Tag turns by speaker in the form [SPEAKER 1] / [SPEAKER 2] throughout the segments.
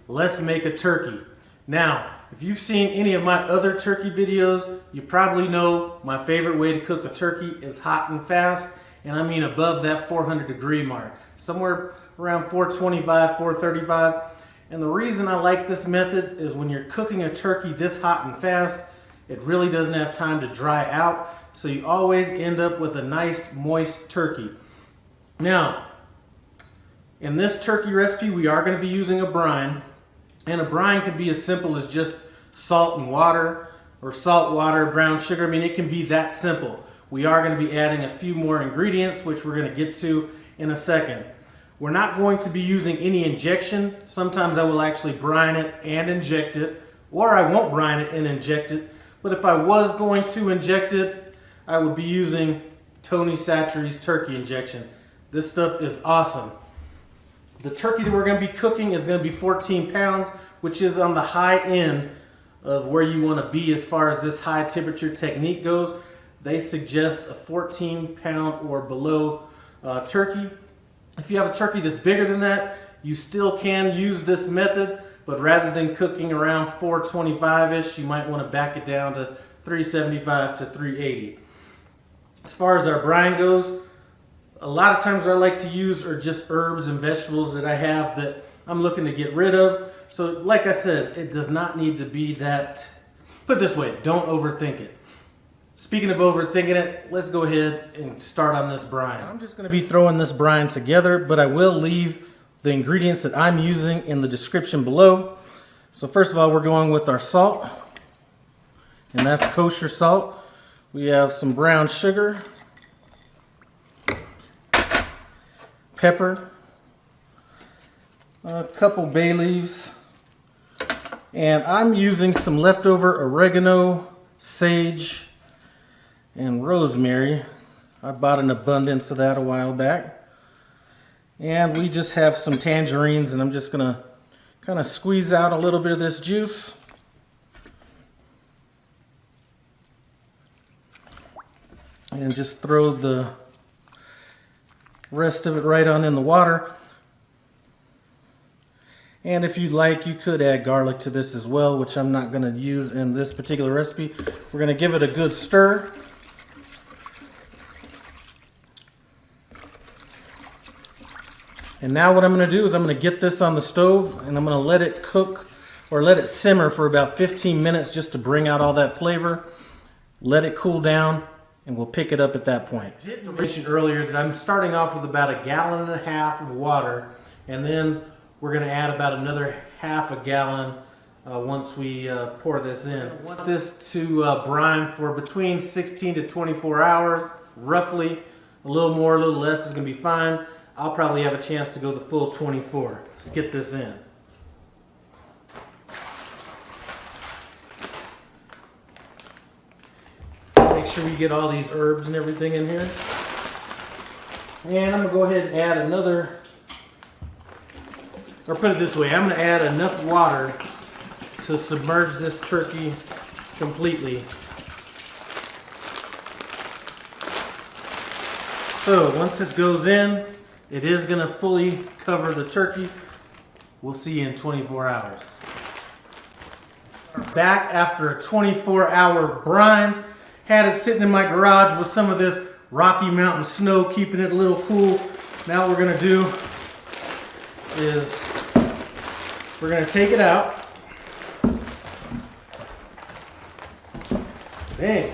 [SPEAKER 1] let's make a turkey. Now, if you've seen any of my other turkey videos, you probably know my favorite way to cook a turkey is hot and fast, and I mean above that 400 degree mark, somewhere around 425, 435. And the reason I like this method is when you're cooking a turkey this hot and fast, it really doesn't have time to dry out, so you always end up with a nice moist turkey. Now, in this turkey recipe, we are going to be using a brine, and a brine can be as simple as just salt and water, or salt, water, brown sugar. I mean, it can be that simple. We are going to be adding a few more ingredients, which we're going to get to in a second. We're not going to be using any injection. Sometimes I will actually brine it and inject it, or I won't brine it and inject it. But if I was going to inject it, I would be using Tony Chachere's turkey injection. This stuff is awesome. The turkey that we're going to be cooking is going to be 14 pounds, which is on the high end of where you want to be as far as this high temperature technique goes. They suggest a 14 pound or below turkey. If you have a turkey that's bigger than that, you still can use this method, but rather than cooking around 425-ish, you might want to back it down to 375 to 380. As far as our brine goes, a lot of times what I like to use are just herbs and vegetables that I have that I'm looking to get rid of. So like I said, it does not need to be that, put it this way, don't overthink it. Speaking of overthinking it, let's go ahead and start on this brine. I'm just going to be throwing this brine together, but I will leave the ingredients that I'm using in the description below. So first of all, we're going with our salt, and that's kosher salt. We have some brown sugar, pepper, a couple bay leaves, and I'm using some leftover oregano, sage, and rosemary. I bought an abundance of that a while back. And we just have some tangerines, and I'm just going to kind of squeeze out a little bit of this juice. And just throw the rest of it right on in the water. And if you'd like, you could add garlic to this as well, which I'm not going to use in this particular recipe. We're going to give it a good stir. And now what I'm going to do is I'm going to get this on the stove, and I'm going to let it cook or let it simmer for about 15 minutes just to bring out all that flavor. Let it cool down, and we'll pick it up at that point. I did mention earlier that I'm starting off with about 1.5 gallons of water, and then we're going to add about another ½ gallon once we pour this in. I want this to brine for between 16 to 24 hours, roughly. A little more, a little less is going to be fine. I'll probably have a chance to go the full 24. Let's get this in. Make sure we get all these herbs and everything in here. And I'm going to go ahead and add another, or put it this way, I'm going to add enough water to submerge this turkey completely. So once this goes in, it is going to fully cover the turkey. We'll see you in 24 hours. Back after a 24-hour brine. Had it sitting in my garage with some of this Rocky Mountain snow, keeping it a little cool. Now what we're going to do is we're going to take it out. Dang.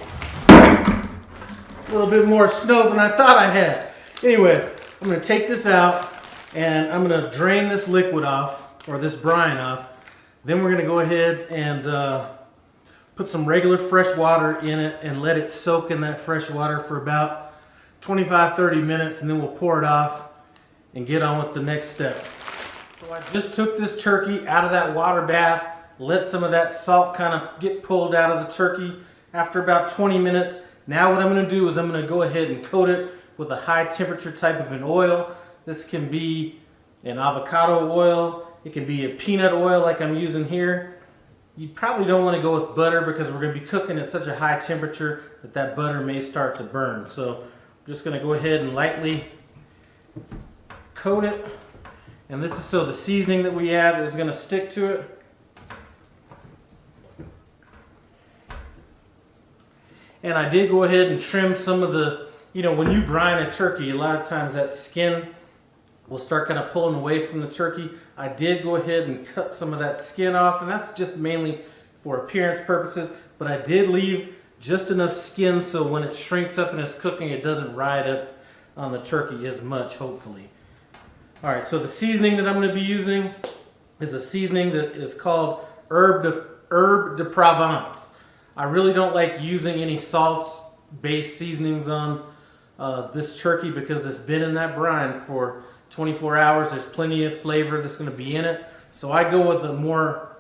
[SPEAKER 1] A little bit more snow than I thought I had. Anyway, I'm going to take this out, and I'm going to drain this liquid off, or this brine off. Then we're going to go ahead and put some regular fresh water in it and let it soak in that fresh water for about 25-30 minutes, and then we'll pour it off and get on with the next step. So I just took this turkey out of that water bath, let some of that salt kind of get pulled out of the turkey after about 20 minutes. Now what I'm going to do is I'm going to go ahead and coat it with a high temperature type of an oil. This can be an avocado oil. It can be a peanut oil like I'm using here. You probably don't want to go with butter because we're going to be cooking at such a high temperature that that butter may start to burn. So I'm just going to go ahead and lightly coat it. And this is so the seasoning that we add is going to stick to it. And I did go ahead and trim some of the, you know, when you brine a turkey, a lot of times that skin will start kind of pulling away from the turkey. I did go ahead and cut some of that skin off, and that's just mainly for appearance purposes, but I did leave just enough skin so when it shrinks up and it's cooking, it doesn't ride up on the turkey as much, hopefully. All right, so the seasoning that I'm going to be using is a seasoning that is called Herb de Provence. I really don't like using any salt-based seasonings on this turkey because it's been in that brine for 24 hours. There's plenty of flavor that's going to be in it. So I go with a more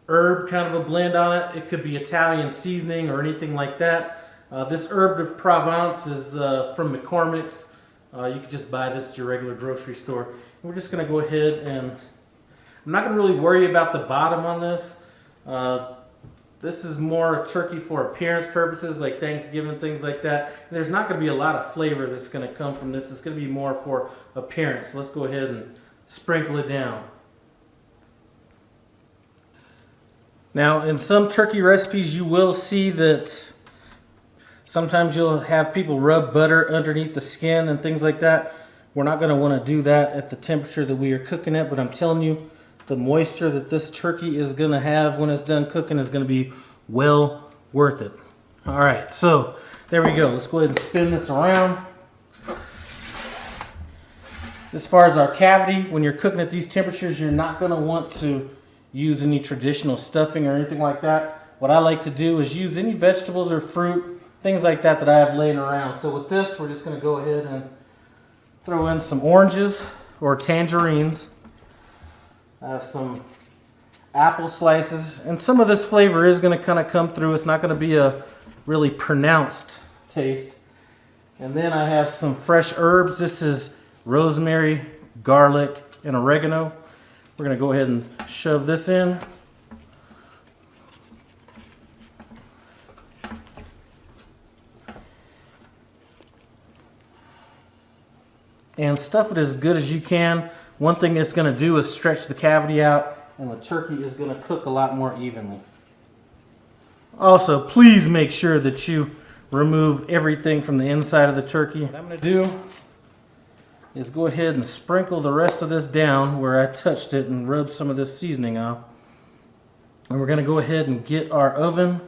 [SPEAKER 1] herb kind of a blend on it. It could be Italian seasoning or anything like that. This Herb de Provence is from McCormick's. You could just buy this at your regular grocery store. And we're just going to go ahead and I'm not going to really worry about the bottom on this. This is more a turkey for appearance purposes, like Thanksgiving, things like that. And there's not going to be a lot of flavor that's going to come from this. It's going to be more for appearance. Let's go ahead and sprinkle it down. Now, in some turkey recipes, you will see that sometimes you'll have people rub butter underneath the skin and things like that. We're not going to want to do that at the temperature that we are cooking at, but I'm telling you, the moisture that this turkey is going to have when it's done cooking is going to be well worth it. All right, so there we go. Let's go ahead and spin this around. As far as our cavity, when you're cooking at these temperatures, you're not going to want to use any traditional stuffing or anything like that. What I like to do is use any vegetables or fruit, things like that I have laying around. So with this, we're just going to go ahead and throw in some oranges or tangerines. I have some apple slices, and some of this flavor is going to kind of come through. It's not going to be a really pronounced taste. And then I have some fresh herbs. This is rosemary, garlic, and oregano. We're going to go ahead and shove this in. And stuff it as good as you can. One thing it's going to do is stretch the cavity out, and the turkey is going to cook a lot more evenly. Also, please make sure that you remove everything from the inside of the turkey. What I'm going to do is go ahead and sprinkle the rest of this down where I touched it and rub some of this seasoning off. And we're going to go ahead and get our oven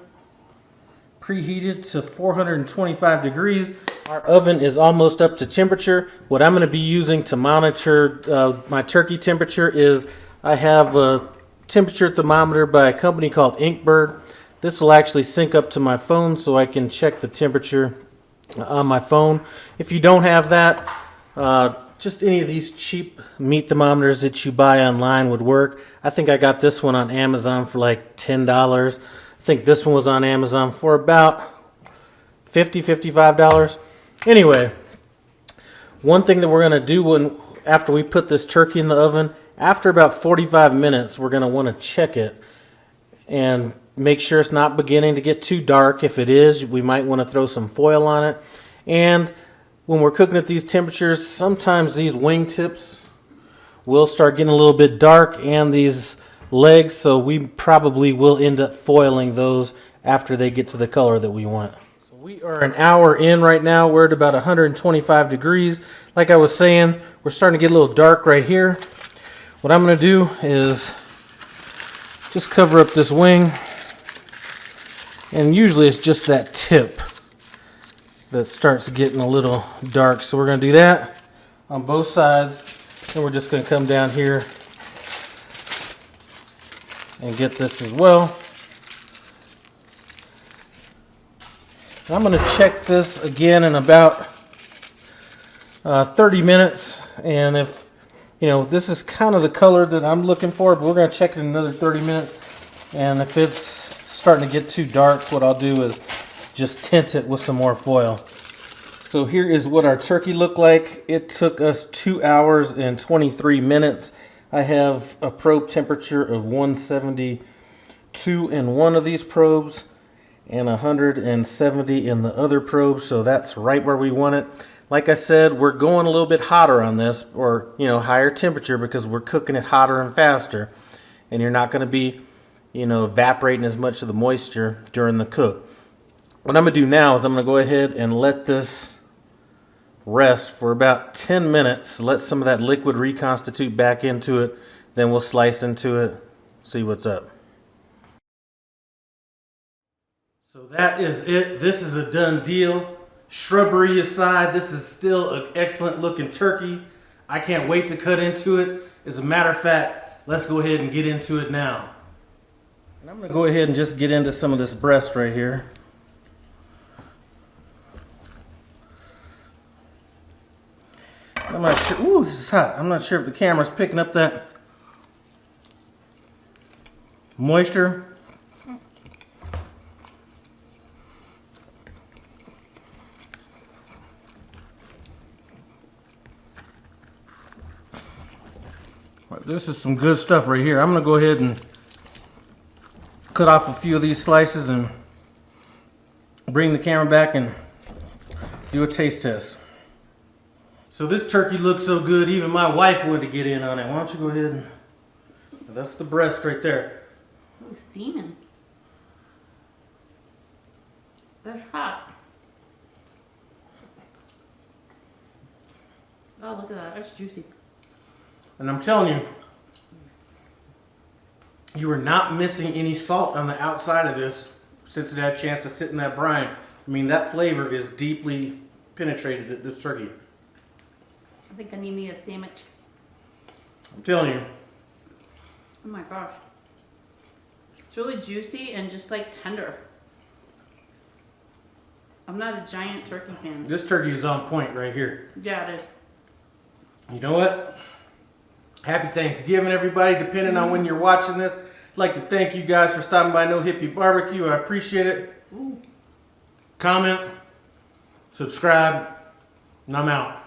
[SPEAKER 1] preheated to 425 degrees. Our oven is almost up to temperature. What I'm going to be using to monitor my turkey temperature is I have a temperature thermometer by a company called Inkbird. This will actually sync up to my phone so I can check the temperature on my phone. If you don't have that, just any of these cheap meat thermometers that you buy online would work. I think I got this one on Amazon for like $10. I think this one was on Amazon for about $55. Anyway, one thing that we're going to do after we put this turkey in the oven, after about 45 minutes, we're going to want to check it and make sure it's not beginning to get too dark. If it is, we might want to throw some foil on it. And when we're cooking at these temperatures, sometimes these wing tips will start getting a little bit dark, and these legs, so we probably will end up foiling those after they get to the color that we want. So we are an hour in right now. We're at about 125 degrees. Like I was saying, we're starting to get a little dark right here. What I'm going to do is just cover up this wing, and usually it's just that tip that starts getting a little dark. So we're going to do that on both sides, and we're just going to come down here and get this as well. And I'm going to check this again in about 30 minutes, and if this is kind of the color that I'm looking for, but we're going to check it in another 30 minutes, and if it's starting to get too dark, what I'll do is just tint it with some more foil. So here is what our turkey looked like. It took us 2 hours and 23 minutes. I have a probe temperature of 172 in one of these probes and 170 in the other probe, so that's right where we want it. Like I said, we're going a little bit hotter on this, or, you know, higher temperature, because we're cooking it hotter and faster. And you're not going to be, you know, evaporating as much of the moisture during the cook. What I'm going to do now is I'm going to go ahead and let this rest for about 10 minutes. Let some of that liquid reconstitute back into it. Then we'll slice into it, see what's up. So that is it. This is a done deal. Shrubbery aside, this is still an excellent looking turkey. I can't wait to cut into it. As a matter of fact, let's go ahead and get into it now. And I'm going to go ahead and just get into some of this breast right here. I'm not sure. Ooh, this is hot. I'm not sure if the camera's picking up that moisture. This is some good stuff right here. I'm going to go ahead and cut off a few of these slices and bring the camera back and do a taste test. So this turkey looks so good, even my wife wanted to get in on it. Why don't you go ahead and... That's the breast right there.
[SPEAKER 2] Oh, steaming. That's hot. Oh, look at that. That's juicy.
[SPEAKER 1] And I'm telling you, you are not missing any salt on the outside of this since it had a chance to sit in that brine. I mean, that flavor is deeply penetrated at this turkey.
[SPEAKER 2] I think I need me a sandwich.
[SPEAKER 1] I'm telling you.
[SPEAKER 2] Oh my gosh. It's really juicy and just like tender. I'm not a giant turkey fan.
[SPEAKER 1] This turkey is on point right here.
[SPEAKER 2] Yeah, it is.
[SPEAKER 1] You know what? Happy Thanksgiving, everybody, depending on when you're watching this. I'd like to thank you guys for stopping by No Hippie Barbecue. I appreciate it.
[SPEAKER 2] Ooh.
[SPEAKER 1] Comment, subscribe, and I'm out.